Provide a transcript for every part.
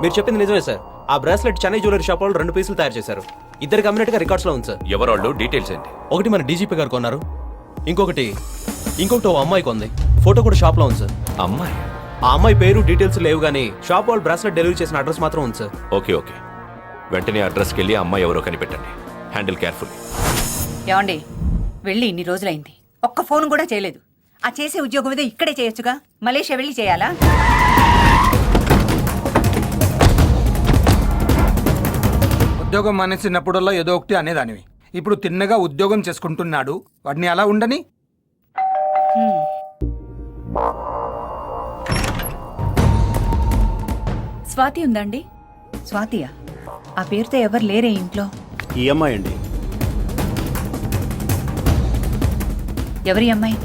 మీరు చెప్పింది నిజమే సార్. ఆ బ్రాస్లెట్ చెన్నై జ్యువెలరీ షాప్ వాళ్ళు 2 పీసులు తయారు చేశారు. ఇద్దరు కమ్యూనిటీగా రికార్డ్స్ లో ఉంది సార్. ఎవరోళ్ళు డీటెయిల్స్ ఏంటి? ఒకటి మన డీజీపీ గారు కొన్నారు, ఇంకొకటి ఓ అమ్మాయి కొంది. ఫోటో కూడా షాప్ లో ఉంది సార్. అమ్మాయి? ఆ అమ్మాయి పేరు డీటెయిల్స్ లేవు కానీ షాప్ వాళ్ళు బ్రాస్లెట్ డెలివరీ చేసిన అడ్రస్ మాత్రం ఉంది సార్. ఓకే ఓకే, వెంటనే అడ్రస్కి వెళ్ళి అమ్మాయి ఎవరో కనిపెట్టండి. Handle careful. ఏమండి, వెళ్ళి ఇన్ని రోజులైంది, ఒక్క ఫోన్ కూడా చేయలేదు. ఆ చేసే ఉద్యోగం ఏదో ఇక్కడే చేయొచ్చుగా, మలేషియా వెళ్ళి చేయాలా? ఉద్యోగం మానేసినప్పుడల్లా ఏదో ఒకటి అనేదానివి. ఇప్పుడు తిన్నగా ఉద్యోగం చేసుకుంటున్నాడు, వాడిని అలా ఉండని. స్వాతి ఉందండి? స్వాతియా? ఆ పేరుతో ఎవరు లేరే ఇంట్లో. ఈ అమ్మాయి అండి. ఎవరి అమ్మాయి?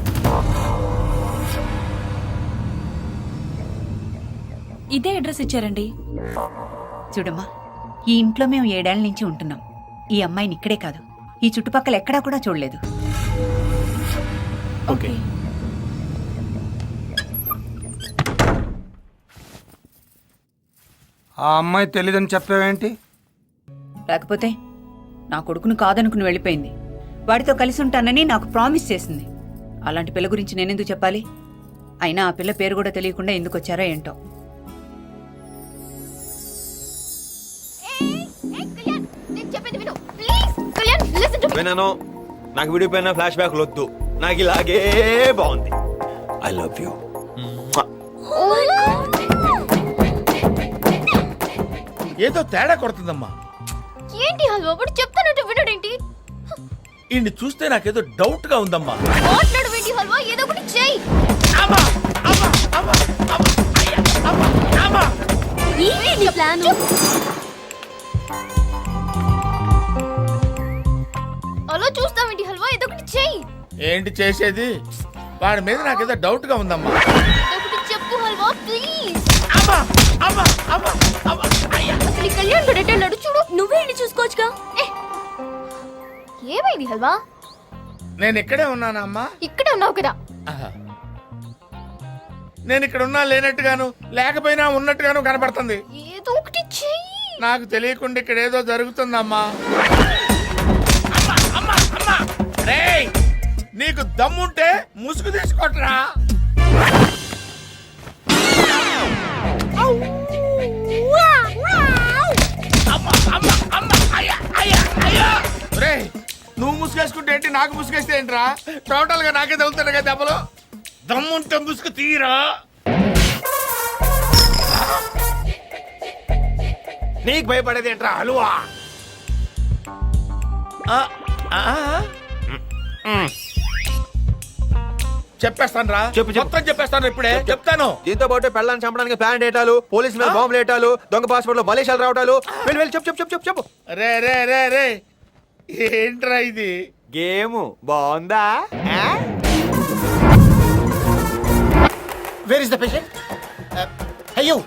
ఇదే అడ్రస్ ఇచ్చారండి. చూడమ్మా, ఈ ఇంట్లో మేము 7 ఏళ్ల నుంచి ఉంటున్నాం. ఈ అమ్మాయిని ఇక్కడే కాదు, ఈ చుట్టుపక్కల ఎక్కడా కూడా చూడలేదు. ఓకే. ఆ అమ్మాయి తెలీదని చెప్పావేంటి? లేకపోతే నా కొడుకును కాదనుకుని వెళ్ళిపోయింది. వాడితో కలిసి ఉంటానని నాకు ప్రామిస్ చేసింది. అలాంటి పిల్ల గురించి నేనెందుకు చెప్పాలి? అయినా ఆ పిల్ల పేరు కూడా తెలియకుండా ఎందుకు వచ్చారో ఏంటో. విన్నాను, నాకు వీడియో పైన ఫ్లాష్ బ్యాక్ వద్దు, నాకు ఇలాగే బాగుంది. I love you. ఏదో తేడా కొడుతుందమ్మా. ఏంటి హల్వా వాడు చెప్తానంటే వినడేంటి? ఇన్ని చూస్తే నాకేదో డౌట్ గా ఉందమ్మా. మాట్లాడవేంటి హల్వా, ఏదో ఒకటి చెయ్యి. ఏంటి నీ ప్లాన్? అలా చూస్తావేంటి హల్వా, ఏదో ఒకటి చెయ్యి. ఏంటి చేసేది? వాడి మీద నాకేదో డౌట్ గా ఉందమ్మా. ఒకటి చెప్పు హల్వా ప్లీజ్. అసలు ఈ కళ్యాణ్ గడెట్టాడు చూడు. నువ్వే వెళ్ళి చూసుకోవచ్చుగా. ఏమైంది హల్వా? నేను ఇక్కడే ఉన్నానా అమ్మా? ఇక్కడే ఉన్నావు కదా. నేను ఇక్కడ ఉన్నా లేనట్టుగాను, లేకపోయినా ఉన్నట్టుగాను కనపడుతుంది. ఏదో ఒకటి చెయ్యి. నాకు తెలియకుండా ఇక్కడ ఏదో జరుగుతుందమ్మా. రేయ్, నీకు దమ్ముంటే ముసుగు తీసుకోట్రా. రేయ్, నువ్వు ముసుగేసుకుంటే ఏంటి, నాకు ముసుగేస్తే ఏంట్రా? టోటల్ గా నాకే తగులుతాడు కదా దెబ్బలు. దమ్ముంటే ముసుగు తీరా. నీకు భయపడేది ఏంట్రా హలువా? చెప్పేస్తాను రా, మొత్తం చెప్పేస్తాను ఇప్పుడే చెప్తాను. దీంతో పాటు పెళ్ళాన్ని చంపడానికి ప్లాన్ డేటాలు, పోలీసు మీద బాంబులు వేయటాలు, దొంగ పాస్పోర్ట్ లో మలేషియాలు రావటాలు. వెళ్ళి చెప్పు. రే రే రే రే, ఏంట్రా ఇది? గేమ్ బాగుందా? Where is the patient? Hey you!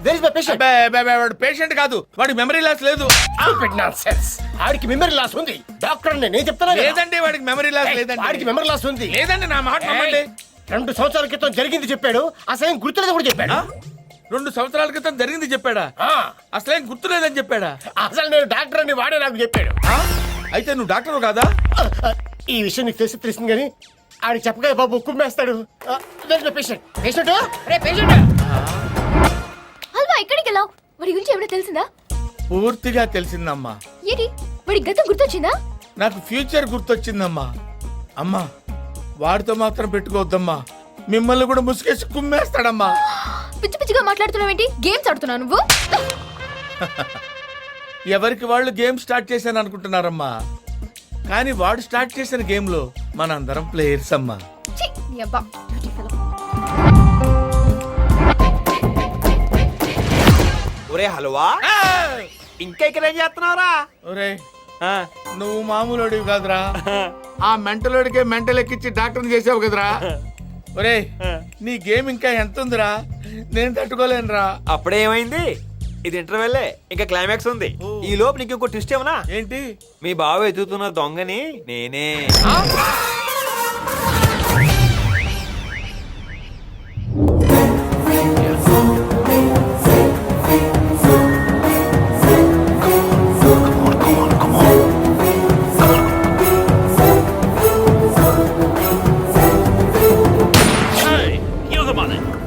Where is my patient? వాడు పేషెంట్ కాదు, వాడి మెమరీ లాస్ లేదు. Stupid nonsense! ఆడికి మెమరీ లాస్ ఉంది. డాక్టర్ నేను చెప్తాను. లేదండి, వాడికి మెమరీ లాస్ లేదండి. ఆడికి మెమరీ లాస్ ఉంది. లేదండి, నా మాట నమ్మండి. 2 సంవత్సరాల క్రితం జరిగింది చెప్పాడు, అసలు గుర్తులేదు కూడా చెప్పాడు. 2 సంవత్సరాల క్రితం జరిగింది చెప్పాడా? అసలేం గుర్తులేదని చెప్పాడా? అసలు నేను డాక్టర్ అని వాడే నాకు చెప్పాడు. అయితే నువ్వు డాక్టర్ కాదా? ఈ విషయం నీకు తెలిసింది కానీ ఆడికి చెప్పగా బాబు కుమ్మేస్తాడు. పేషెంట్ పేషెంట్ రే పేషెంట్. హల్వా ఎక్కడికి వెళ్ళావు? వాడి గురించి ఏమైనా తెలిసిందా? పూర్తిగా తెలిసిందమ్మా. ఏంటి వాడి గతం గుర్తొచ్చిందా? నాకు ఫ్యూచర్ గుర్తొచ్చిందమ్మా. అమ్మా, వాడితో మాత్రం పెట్టుకోవద్దమ్మా, మిమ్మల్ని కూడా ముసుగేసి కుమ్మేస్తాడమ్మా. పిచ్చి పిచ్చిగా మాట్లాడుతున్నావేంటి? గేమ్స్ ఆడుతున్నావు నువ్వు? ఎవరికి వాళ్ళు గేమ్ స్టార్ట్ చేశాను అనుకుంటున్నారమ్మా, కానీ వాడు స్టార్ట్ చేసిన గేమ్ లో మనందరం ప్లేయర్స్ అమ్మా. ఒరే హల్వా, ఇంకా ఇక్కడ ఏం చేస్తున్నావురా? ఒరే, నువ్వు మామూలుడివి కాదురా. ఆ మెంటలోడికే మెంటల్ ఎక్కించి డాక్టర్ని చేసావు కదరా. ఒరే, నీ గేమ్ ఇంకా ఎంత ఉందిరా? నేను తట్టుకోలేనురా. అప్పుడే ఏమైంది? ఇది ఇంటర్వెల్, ఇంకా క్లైమాక్స్ ఉంది. ఈ లోపు నీకు ఇంకో ట్విస్ట్ ఏమన్నా? ఏంటి? మీ బావ ఎదుగుతున్న దొంగని నేనే.